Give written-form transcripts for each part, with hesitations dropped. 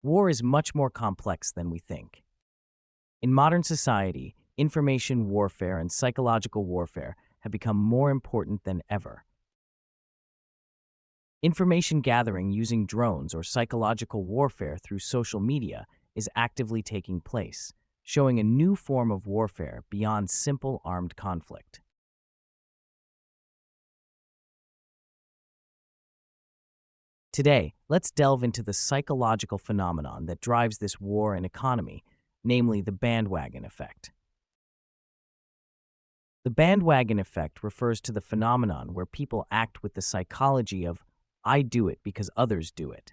War is much more complex than we think. In modern society, information warfare and psychological warfare have become more important than ever. Information gathering using drones or psychological warfare through social media is actively taking place, showing a new form of warfare beyond simple armed conflict. Today, let's delve into the psychological phenomenon that drives this war and economy, namely the bandwagon effect. The bandwagon effect refers to the phenomenon where people act with the psychology of, I do it because others do it.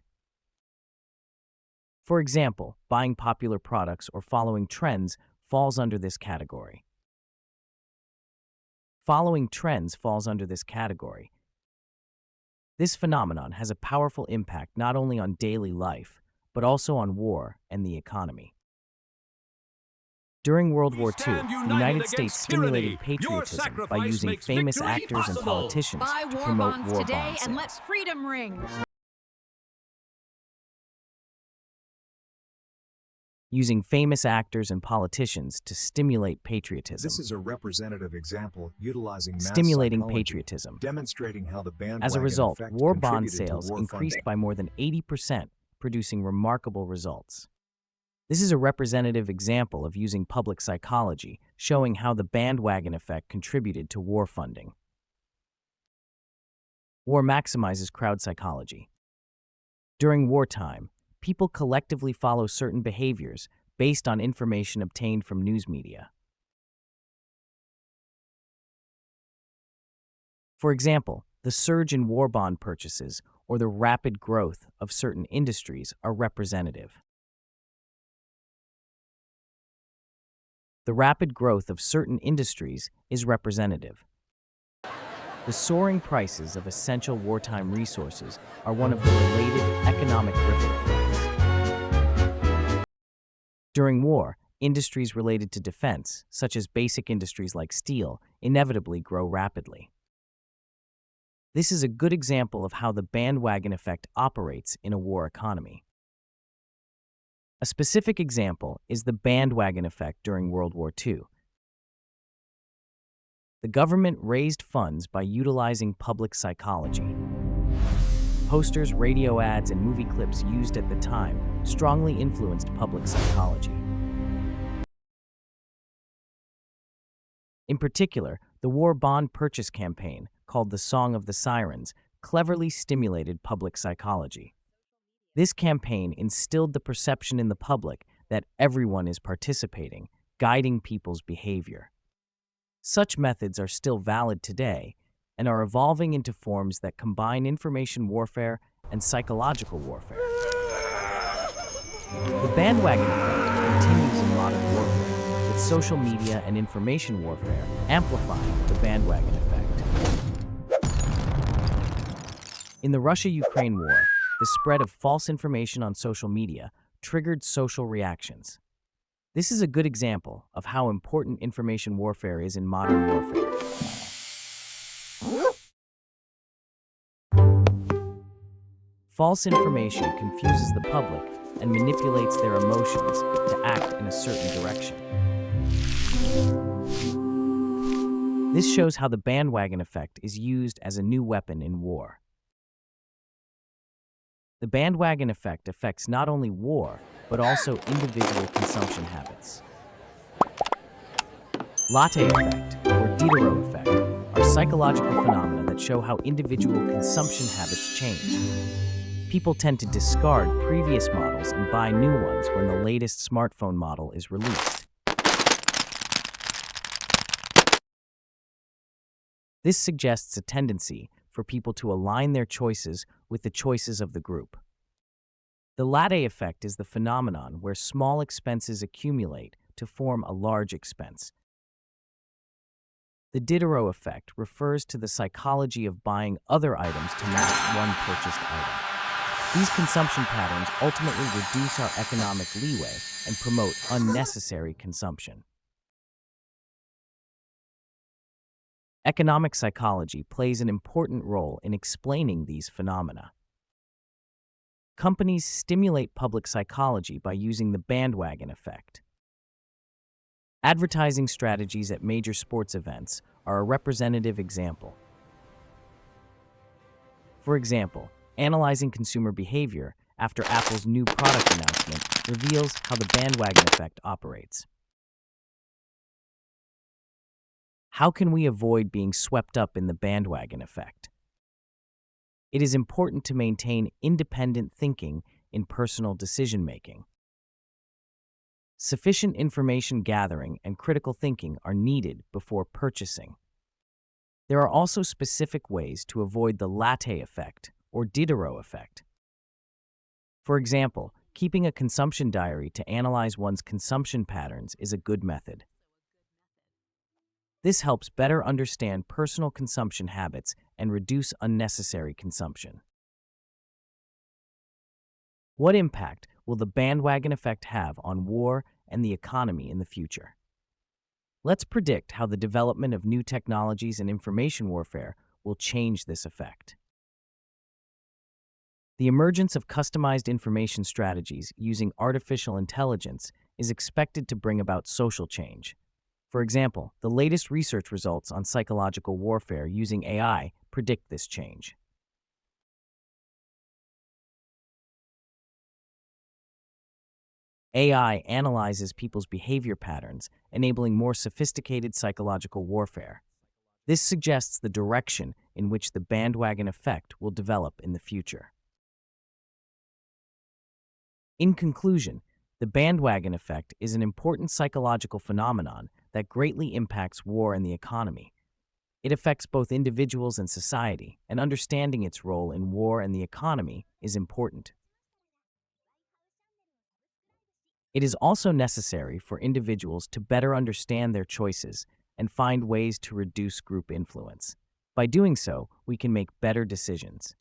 For example, buying popular products or following trends falls under this category. Following trends falls under this category. This phenomenon has a powerful impact not only on daily life, but also on war and the economy. During World We War II, stand the united United States against tyranny. stimulated Your patriotism by sacrifice using makes famous victory actors and possible. politicians Buy to war promote bonds war today bond and sales. let freedom ring. Using famous actors and politicians to stimulate patriotism. This is a representative example utilizing mass Stimulating psychology, patriotism. demonstrating how the bandwagon As a result, effect war bond contributed to sales war increased funding. by more than 80%, producing remarkable results. This is a representative example of using public psychology, showing how the bandwagon effect contributed to war funding. War maximizes crowd psychology. During wartime, people collectively follow certain behaviors based on information obtained from news media. For example, the surge in war bond purchases or the rapid growth of certain industries are representative. The rapid growth of certain industries is representative. The soaring prices of essential wartime resources are one of the related economic ripple effects. During war, industries related to defense, such as basic industries like steel, inevitably grow rapidly. This is a good example of how the bandwagon effect operates in a war economy. A specific example is the bandwagon effect during World War II. The government raised funds by utilizing public psychology. Posters, radio ads, and movie clips used at the time strongly influenced public psychology. In particular, the war bond purchase campaign, called the Song of the Sirens, cleverly stimulated public psychology. This campaign instilled the perception in the public that everyone is participating, guiding people's behavior. Such methods are still valid today and are evolving into forms that combine information warfare and psychological warfare. The bandwagon effect continues in modern warfare, with social media and information warfare amplifying the bandwagon effect. In the Russia-Ukraine war, the spread of false information on social media triggered social reactions. This is a good example of how important information warfare is in modern warfare. False information confuses the public and manipulates their emotions to act in a certain direction. This shows how the bandwagon effect is used as a new weapon in war. The bandwagon effect affects not only war, but also individual consumption habits. Latte effect, or Diderot effect, are psychological phenomena that show how individual consumption habits change. People tend to discard previous models and buy new ones when the latest smartphone model is released. This suggests a tendency for people to align their choices with the choices of the group. The latte effect is the phenomenon where small expenses accumulate to form a large expense. The Diderot effect refers to the psychology of buying other items to match one purchased item. These consumption patterns ultimately reduce our economic leeway and promote unnecessary consumption. Economic psychology plays an important role in explaining these phenomena. Companies stimulate public psychology by using the bandwagon effect. Advertising strategies at major sports events are a representative example. For example, analyzing consumer behavior after Apple's new product announcement reveals how the bandwagon effect operates. How can we avoid being swept up in the bandwagon effect? It is important to maintain independent thinking in personal decision-making. Sufficient information gathering and critical thinking are needed before purchasing. There are also specific ways to avoid the latte effect or Diderot effect. For example, keeping a consumption diary to analyze one's consumption patterns is a good method. This helps better understand personal consumption habits and reduce unnecessary consumption. What impact will the bandwagon effect have on war and the economy in the future? Let's predict how the development of new technologies and information warfare will change this effect. The emergence of customized information strategies using artificial intelligence is expected to bring about social change. For example, the latest research results on psychological warfare using AI predict this change. AI analyzes people's behavior patterns, enabling more sophisticated psychological warfare. This suggests the direction in which the bandwagon effect will develop in the future. In conclusion, the bandwagon effect is an important psychological phenomenon that greatly impacts war and the economy. It affects both individuals and society, and understanding its role in war and the economy is important. It is also necessary for individuals to better understand their choices and find ways to reduce group influence. By doing so, we can make better decisions.